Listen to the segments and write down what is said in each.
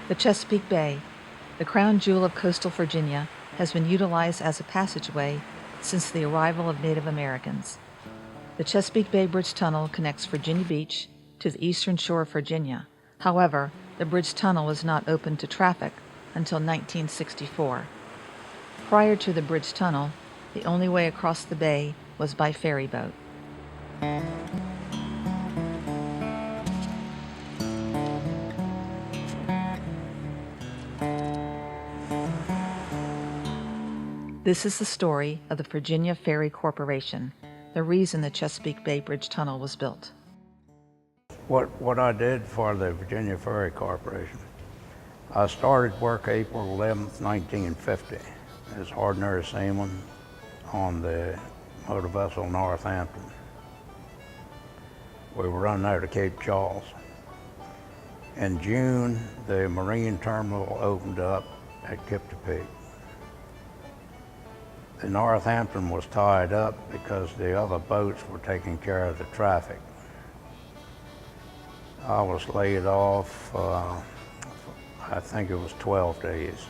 The Chesapeake Bay, the crown jewel of coastal Virginia, has been utilized as a passageway since the arrival of Native Americans. The Chesapeake Bay Bridge Tunnel connects Virginia Beach to the eastern shore of Virginia. However, the bridge tunnel was not open to traffic until 1964. Prior to the bridge tunnel, the only way across the bay was by ferry boat. This is the story of the Virginia Ferry Corporation, the reason the Chesapeake Bay Bridge Tunnel was built. What I did for the Virginia Ferry Corporation, I started work April 11th, 1950 as ordinary seaman on the motor vessel Northampton. We were running out of Cape Charles. In June, the marine terminal opened up at Capt. The Northampton was tied up because the other boats were taking care of the traffic. I was laid off, I think it was 12 days.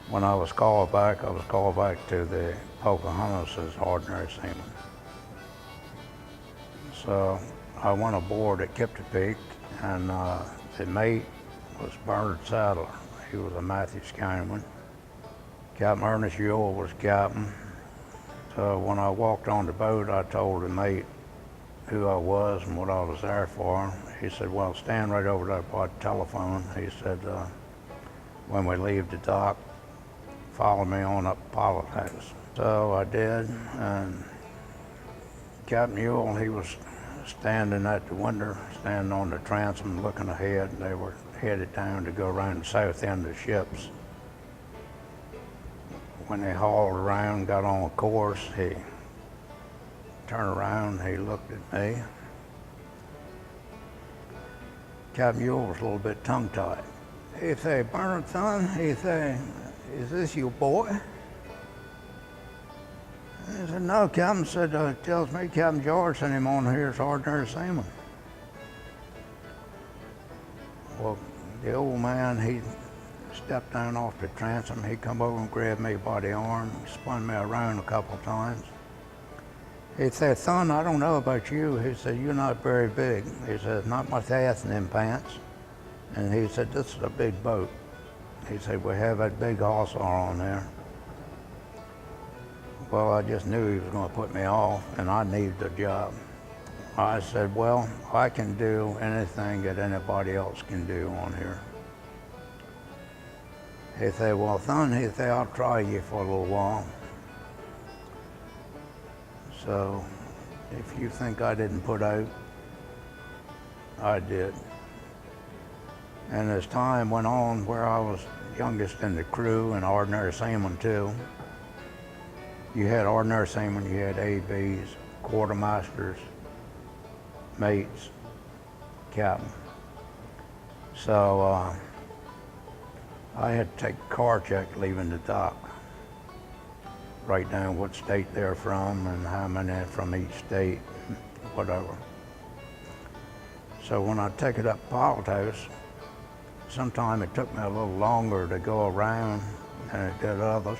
When I was called back to the Pocahontas as ordinary seaman. So I went aboard at Capt. And the mate was Bernard Sadler. He was a Matthews Countyman. Captain Ernest Ewell was captain. So when I walked on the boat, I told the mate who I was and what I was there for. He said, well, stand right over there by the telephone. He said, when we leave the dock, follow me on up Pilot House. So I did, and Captain Ewell, he was standing at the window, standing on the transom looking ahead. They were headed down to go around the south end of the ships. When they hauled around, got on course, he turned around, he looked at me. Captain Ewell was a little bit tongue-tied. He said, Bernard, son, he said, is this your boy? He said, no, Captain. Said, tells me Captain George sent him on here as ordinary seaman. Well, the old man, he stepped down off the transom. He come over and grabbed me by the arm, spun me around a couple of times. He said, son, I don't know about you. He said, you're not very big. He said, not much ass in them pants. And he said, this is a big boat. He said, we have that big hawser on there. Well, I just knew he was going to put me off, and I needed the job. I said, well, I can do anything that anybody else can do on here. He said, well, son, he said, I'll try you for a little while. So if you think I didn't put out, I did. And as time went on, where I was youngest in the crew and ordinary seaman too, you had ordinary seamen, you had ABs, quartermasters, mates, captain. So I had to take a car check leaving the dock. Write down what state they're from and how many from each state, whatever. So when I take it up Pilot House, sometimes it took me a little longer to go around than it did others,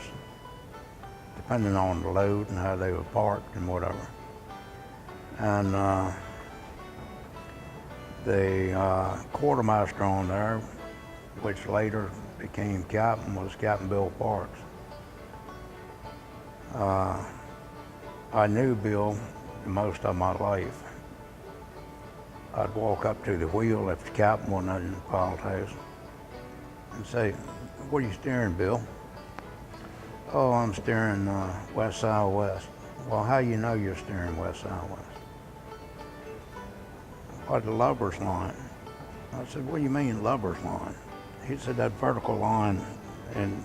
depending on the load and how they were parked and whatever. And the quartermaster on there, which later became captain, was Captain Bill Parks. I knew Bill most of my life. I'd walk up to the wheel if the captain wasn't in the Pilot House and say, what are you steering, Bill? Oh, I'm steering west-southwest. Well, how you know you're steering west-southwest? By the lubber's line. I said, what do you mean lubber's line? He said, that vertical line in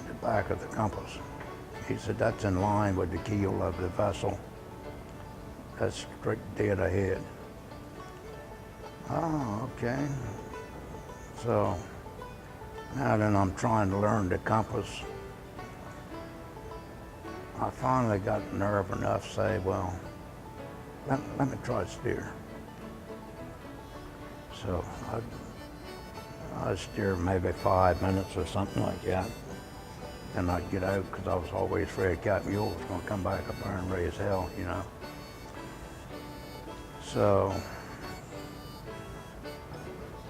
the back of the compass. He said, that's in line with the keel of the vessel. That's straight dead ahead. Oh, okay. So now then I'm trying to learn the compass. I finally got nerve enough to say, well, let me try to steer. So I'd steer maybe 5 minutes or something like that. And I'd get out because I was always afraid Capt Mule was going to come back up there and raise hell, you know. So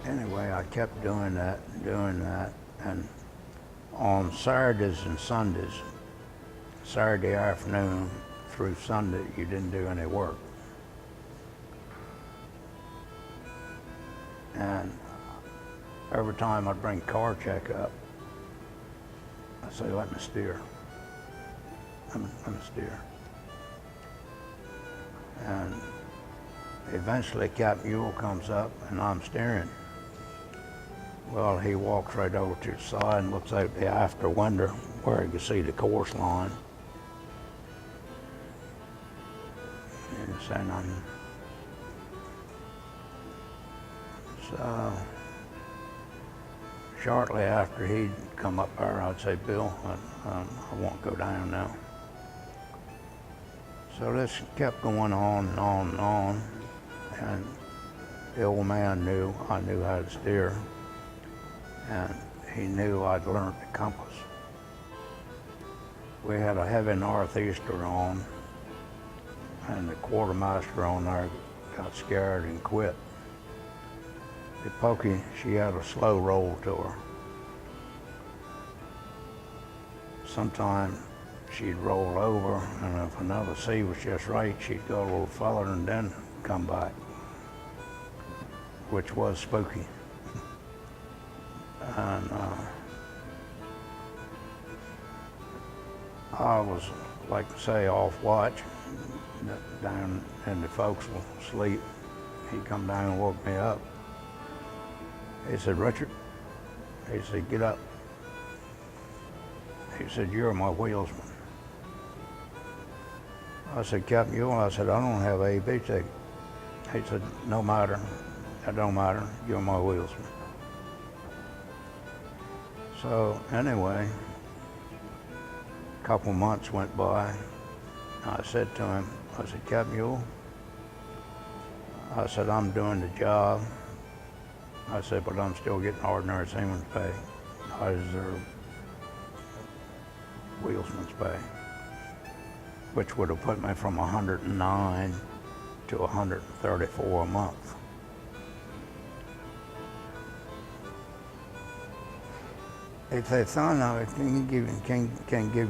anyway, I kept doing that, and on Saturdays and Sundays, Saturday afternoon through Sunday, you didn't do any work. And every time I'd bring car check up, I'd say, let me steer. Let me steer. And eventually Capt Mule comes up and I'm steering. Well, he walks right over to the side and looks out the after window where he can see the course line. He didn't say nothing. So shortly after he'd come up there, I'd say, Bill, I won't go down now. So this kept going on and on and on, and the old man knew I knew how to steer, and he knew I'd learned the compass. We had a heavy northeaster on, and the quartermaster on there got scared and quit. The Pokey, she had a slow roll to her. Sometimes she'd roll over, and if another sea was just right, she'd go a little further and then come back, which was spooky. And I was, like to say, off watch, down in the forecastle, sleep. He come down and woke me up. He said, Richard, he said, get up. He said, you're my wheelsman. I said, Capt Mule, I said, I don't have an A/B ticket. He said, no matter, that don't matter, you're my wheelsman. So anyway, a couple months went by. I said to him, I said, Capt Mule, I said, I'm doing the job. I said, but I'm still getting ordinary seaman's pay. I deserve wheelsman's pay, which would have put me from 109 to 134 a month. He said, son, I can't give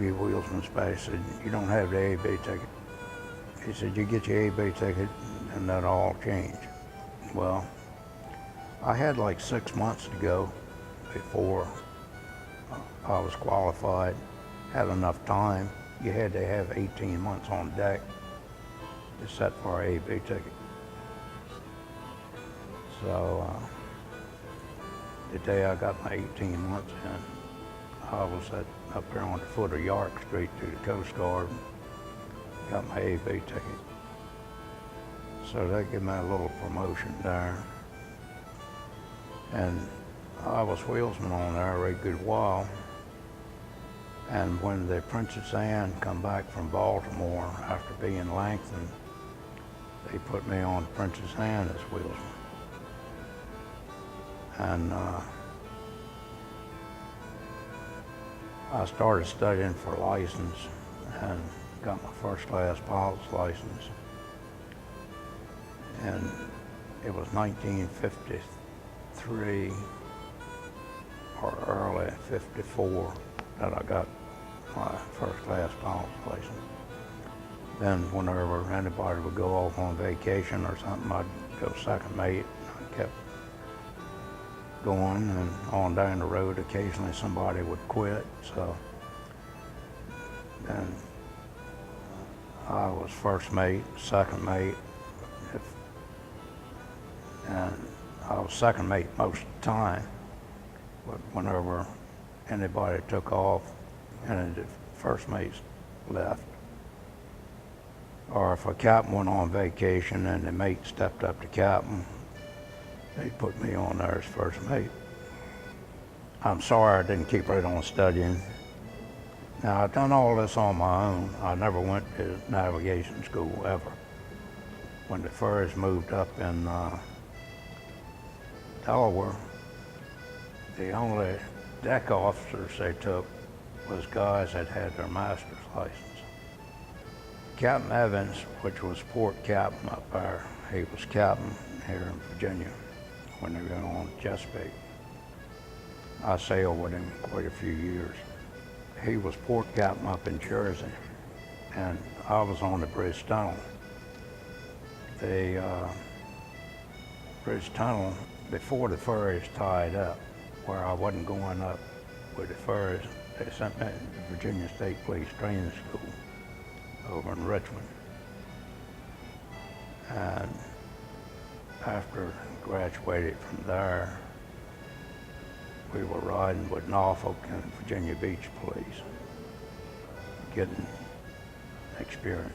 you wheelsman's pay. I said, you don't have the A/B ticket. He said, you get your A/B ticket and that'll all change. Well, I had like 6 months to go before I was qualified, had enough time. You had to have 18 months on deck to set for an A/B ticket. So the day I got my 18 months in, I was up there on the foot of York Street to the Coast Guard, got my A/B ticket. So they gave me a little promotion there. And I was wheelsman on there a very good while. And when the Princess Anne come back from Baltimore after being lengthened, they put me on Princess Anne as wheelsman. And I started studying for license and got my first class pilot's license. And it was 1953 or early 54 that I got my first class pilot's license. Then whenever anybody would go off on vacation or something, I'd go second mate. I kept going, and on down the road occasionally somebody would quit, so then I was first mate, second mate, and I was second mate most of the time, but whenever anybody took off and the first mates left, or if a captain went on vacation and the mate stepped up to captain, they put me on there as first mate. I'm sorry I didn't keep right on studying. Now, I've done all this on my own. I never went to navigation school ever. When the ferries moved up in Delaware, The only deck officers they took was guys that had their master's license. Capt Evans, which was port captain up there, he was captain here in Virginia when they were on Chesapeake. I sailed with him quite a few years. He was port captain up in Jersey, and I was on the bridge tunnel. The bridge tunnel, before the ferries tied up, where I wasn't going up with the ferries, they sent me to Virginia State Police Training School over in Richmond. And after graduated from there, we were riding with Norfolk and Virginia Beach Police, getting experience.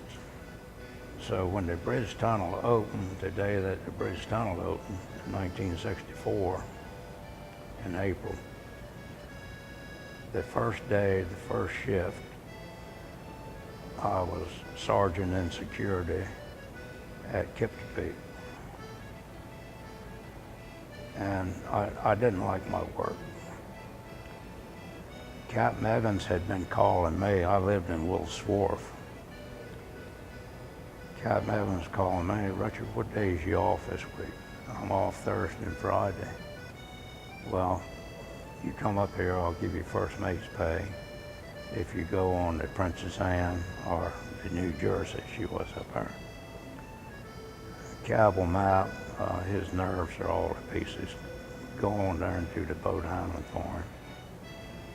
So when the bridge tunnel opened, the day that the bridge tunnel opened in 1964, in April, the first day, the first shift, I was sergeant in security at Capt. And I didn't like my work. Capt. Evans had been calling me. I lived in Wills Wharf. Capt. Evans calling me, Richard, what days you off this week? I'm off Thursday and Friday. Well, you come up here, I'll give you first mate's pay. If you go on the Princess Anne or the New Jersey, she was up there. Cable map, his nerves are all to pieces. Go on there and do the boat handling for him.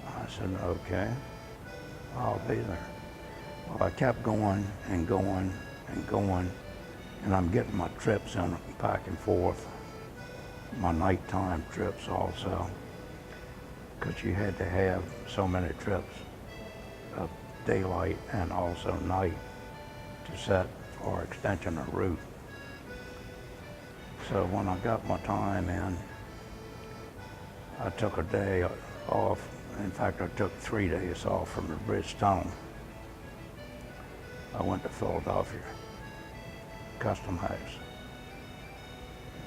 I said, okay, I'll be there. Well, I kept going and going and going, and I'm getting my trips in back and forth, my nighttime trips also, because you had to have so many trips of daylight and also night to set for extension of route. So when I got my time in, I took a day off. In fact, I took 3 days off from the bridge tunnel. I went to Philadelphia, Custom House,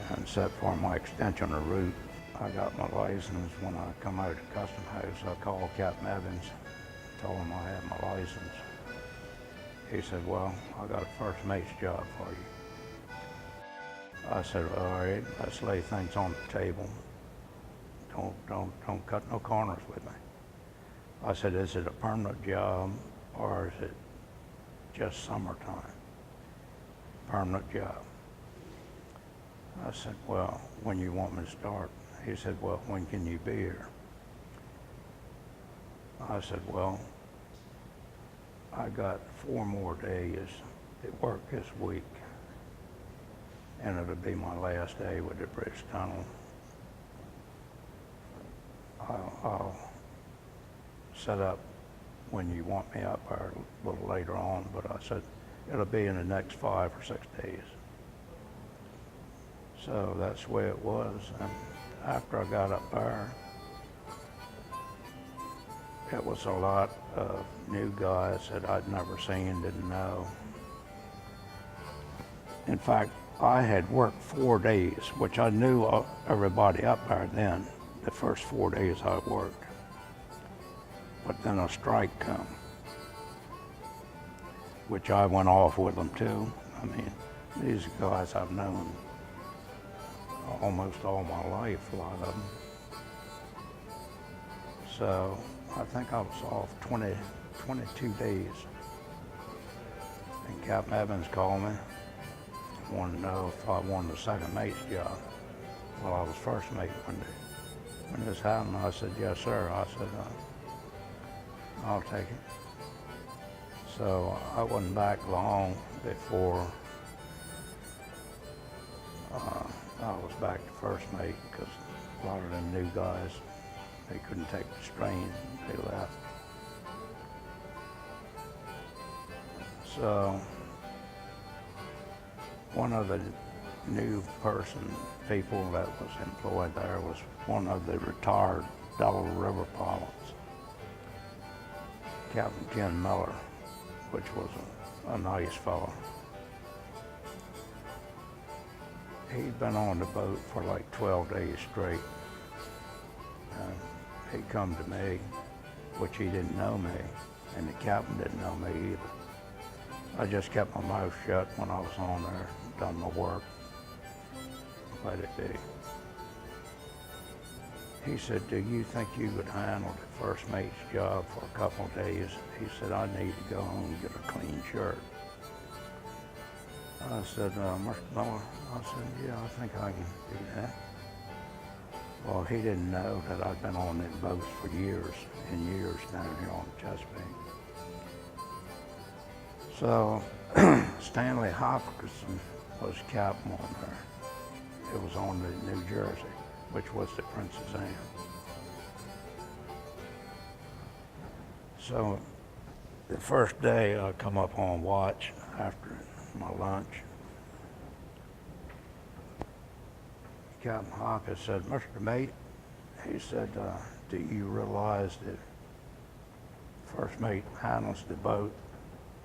and set for my extension of route. I got my license. When I come out of Custom House, I called Capt. Evans, told him I had my license. He said, well, I got a first mate's job for you. I said, all right, let's lay things on the table. Don't cut no corners with me. I said, is it a permanent job or is it just summertime? Permanent job. I said, well, when you want me to start? He said, well, when can you be here? I said, well, I got 4 more days at work this week, and it'll be my last day with the bridge tunnel. I'll set up when you want me up there a little later on, but I said it'll be in the next 5 or 6 days. So that's the way it was. And after I got up there, it was a lot of new guys that I'd never seen, didn't know. In fact, I had worked 4 days, which I knew everybody up there then, the first 4 days I worked. But then a strike come, which I went off with them too. I mean, these guys I've known almost all my life, a lot of them. So I think I was off 22 days. And Capt. Evans called me, wanted to know if I wanted a second mate's job. Well, I was first mate when this happened. I said, yes, sir. I said, I'll take it. So I wasn't back long before I was back to first mate, because a lot of them new guys, they couldn't take the strain, they left. So one of the new people that was employed there was one of the retired Delaware River pilots, Captain Ken Miller, which was a nice fellow. He'd been on the boat for like 12 days straight. And he come to me, which he didn't know me, and the captain didn't know me either. I just kept my mouth shut when I was on there, done my work, let it be. He said, do you think you could handle the first mate's job for a couple of days? He said, I need to go home and get a clean shirt. I said, Mr. Miller, I said, yeah, I think I can do that. Well, he didn't know that I'd been on them boats for years and years down here on the Chesapeake. So Stanley Hopkinson was captain on there. It was on the New Jersey, which was the Princess Anne. So the first day I come up on watch after my lunch, Captain Hopkins said, Mr. Mate, he said, do you realize that first mate handles the boat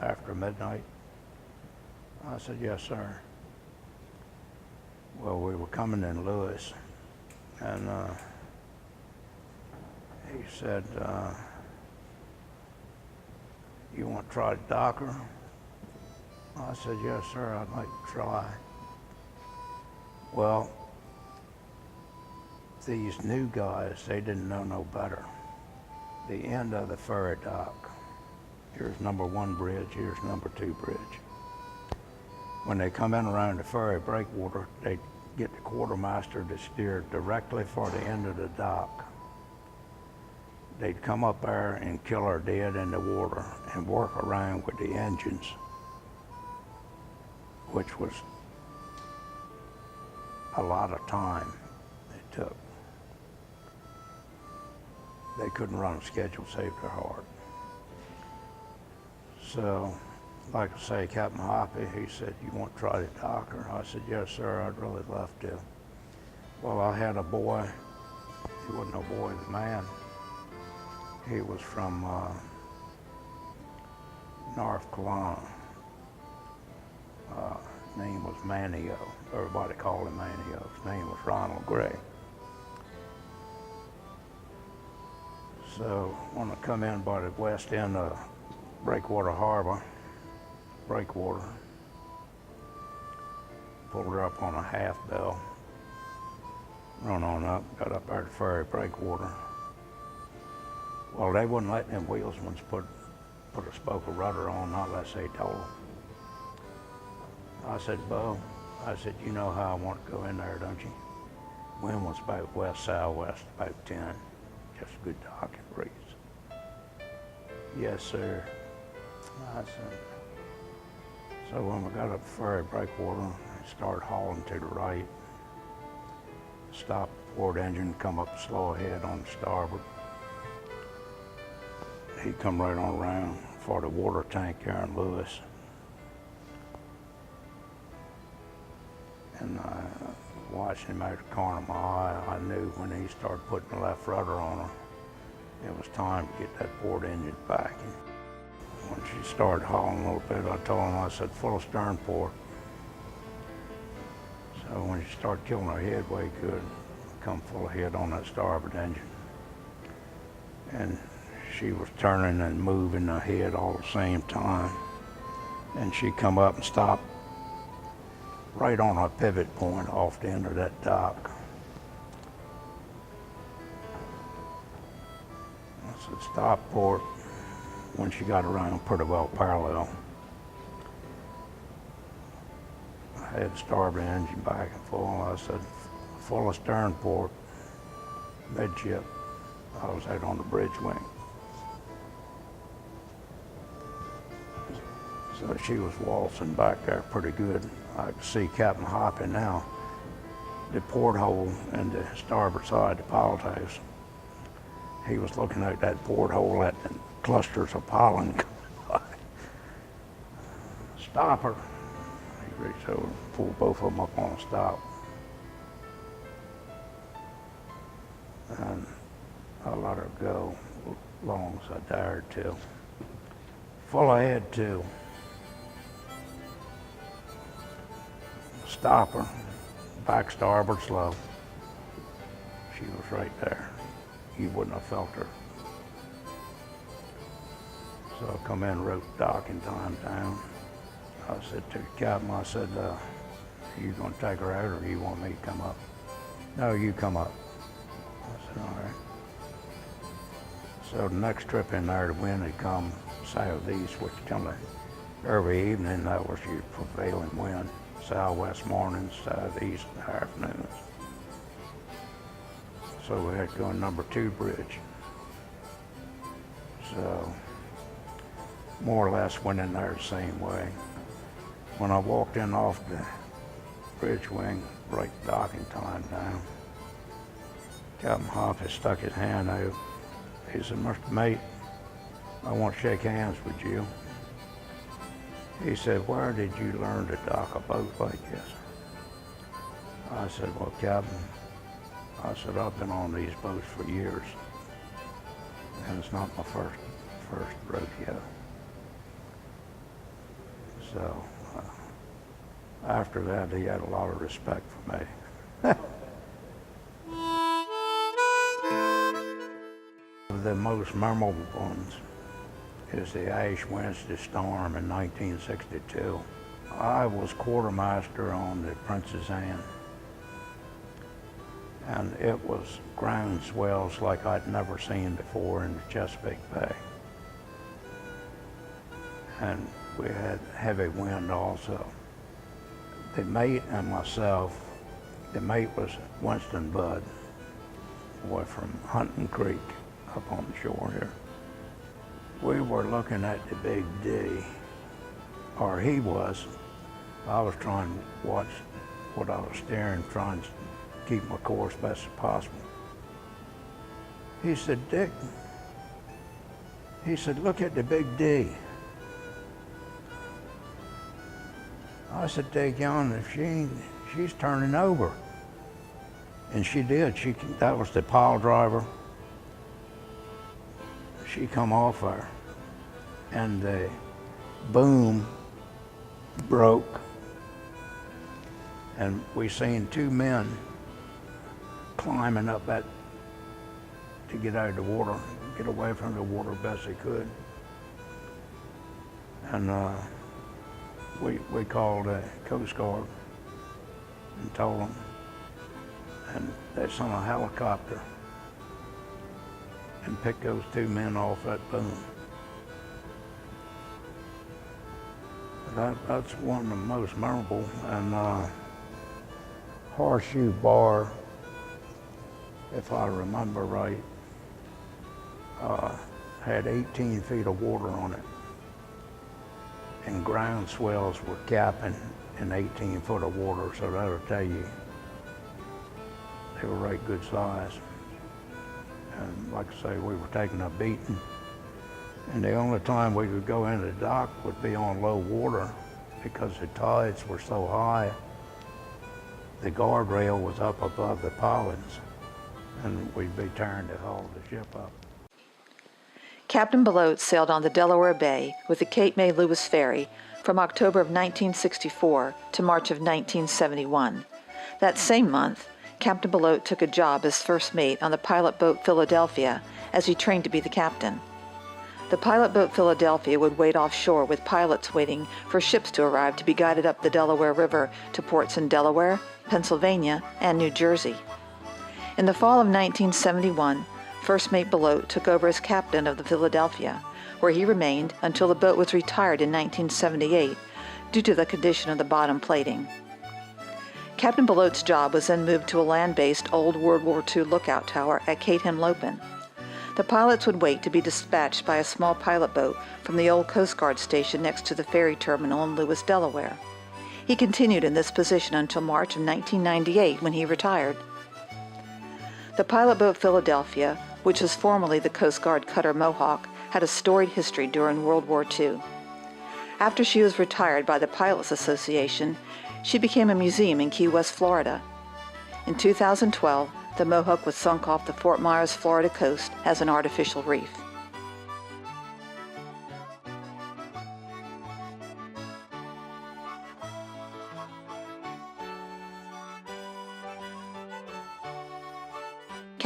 after midnight? I said, yes, sir. Well, we were coming in Lewes, and he said, you want to try the docker? I said, yes, sir, I'd like to try. Well, these new guys, they didn't know no better. The end of the ferry dock, here's number 1 bridge, here's number 2 bridge. When they come in around the ferry breakwater, they get the quartermaster to steer directly for the end of the dock. They'd come up there and kill her dead in the water and work around with the engines, which was a lot of time it took. They couldn't run a schedule, save their heart. So, like I say, Captain Hoppy, he said, you want to try the docker? I said, yes, sir, I'd really love to. Well, I had a boy, he wasn't a boy, the man. He was from North Carolina. Name was Manio. Everybody called him Manio. His name was Ronald Gray. So when I come in by the west end of Breakwater Harbor, Breakwater, pulled her up on a half bell, run on up, got up there to ferry Breakwater. Well, they wouldn't let them wheelsmen put a spoke of rudder on, not unless they told them. I said, Bo, I said, you know how I want to go in there, don't you? Wind was about west-southwest, about 10, just a good docking breeze. Yes, sir. I said, so when we got up to ferry Breakwater, I started hauling to the right, stopped the port engine, come up slow ahead on the starboard. He come right on around for the water tank here in Lewes. And watching him out the corner of my eye, I knew when he started putting the left rudder on her, it was time to get that port engine back. And when she started hauling a little bit, I told him, I said, full of stern port. So when she started killing her headway good, I come full ahead on that starboard engine. And she was turning and moving her head all at the same time. And she come up and stopped right on a pivot point off the end of that dock. I said, stop port. When she got around pretty well parallel, I had the starboard engine back and full. I said, full of stern port, midship. I was out on the bridge wing. So she was waltzing back there pretty good. I could see Captain Hoppy now, the porthole and the starboard side, the pilot house. He was looking out that porthole at the clusters of pollen coming by. Stop her. He reached over and pulled both of them up on a stop. And I let her go as long as I dared to. Full ahead too. Stop her, back starboard slow. She was right there. you wouldn't have felt her. So I come in and wrote docking time down. I said to the captain, I said, are you going to take her out or you want me to come up? No, you come up. I said, all right. So the next trip in there, the wind had come southeast, which kind of every evening that was your prevailing wind. Southwest mornings, southeast afternoons. So we had to go on number 2 bridge. So more or less went in there the same way. When I walked in off the bridge wing, right docking time down, Captain Hoffman stuck his hand out. He said, Mr. Mate, I want to shake hands with you. He said, where did you learn to dock a boat like this? I said, well, Captain, I said, I've been on these boats for years, and it's not my first rodeo. So after that, he had a lot of respect for me. The most memorable ones is the Ash Wednesday storm in 1962. I was quartermaster on the Princess Anne, and it was ground swells like I'd never seen before in the Chesapeake Bay. And we had heavy wind also. The mate and myself, the mate was Winston Budd, boy from Hunting Creek up on the shore here. We were looking at the Big D, or he was. I was trying to watch what I was steering, trying to keep my course best as possible. He said, Dick, he said, look at the Big D. I said, Dick Young, if she's turning over. And she did. That was the pile driver. She come off her, and the boom broke, and we seen 2 men climbing up that to get out of the water, get away from the water best they could. And we called the Coast Guard and told them, and they sent a helicopter and picked those 2 men off that boom. That's one of the most memorable. And Horseshoe Bar, if I remember right, had 18 feet of water on it, and ground swells were capping in 18 foot of water, so that'll tell you they were right good size. And like I say, we were taking a beating, and the only time we could go into the dock would be on low water because the tides were so high. The guardrail was up above the pilings, and we'd be trying to haul the ship up. Captain Belote sailed on the Delaware Bay with the Cape May-Lewes ferry from October of 1964 to March of 1971. That same month, Captain Belote took a job as first mate on the pilot boat Philadelphia as he trained to be the captain. The pilot boat Philadelphia would wait offshore with pilots waiting for ships to arrive to be guided up the Delaware River to ports in Delaware, Pennsylvania, and New Jersey. In the fall of 1971, First Mate Belote took over as captain of the Philadelphia, where he remained until the boat was retired in 1978 due to the condition of the bottom plating. Captain Belote's job was then moved to a land-based old World War II lookout tower at Cape Henlopen. The pilots would wait to be dispatched by a small pilot boat from the old Coast Guard station next to the ferry terminal in Lewes, Delaware. He continued in this position until March of 1998 when he retired. The pilot boat Philadelphia, which was formerly the Coast Guard cutter Mohawk, had a storied history during World War II. After she was retired by the Pilots Association, she became a museum in Key West, Florida. In 2012, the Mohawk was sunk off the Fort Myers, Florida coast as an artificial reef.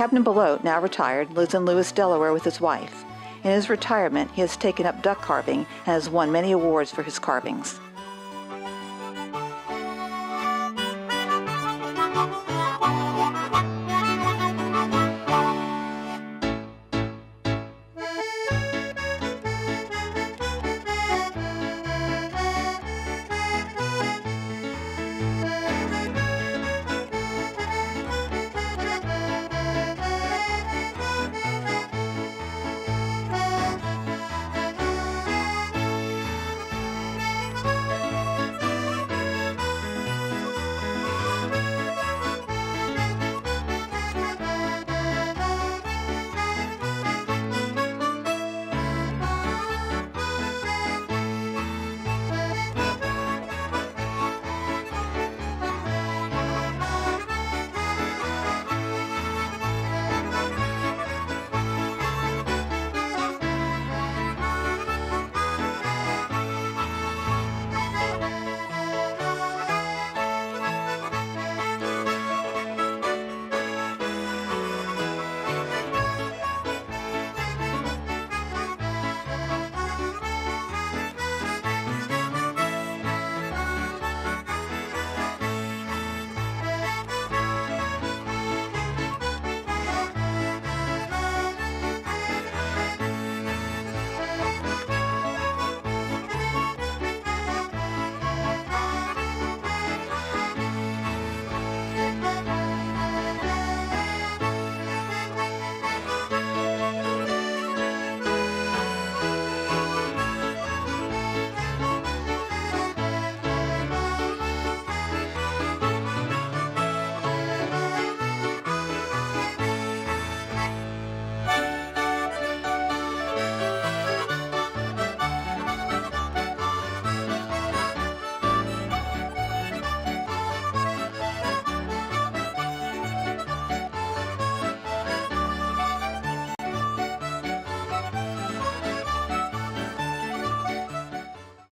Captain Belote, now retired, lives in Lewes, Delaware with his wife. In his retirement, he has taken up duck carving and has won many awards for his carvings.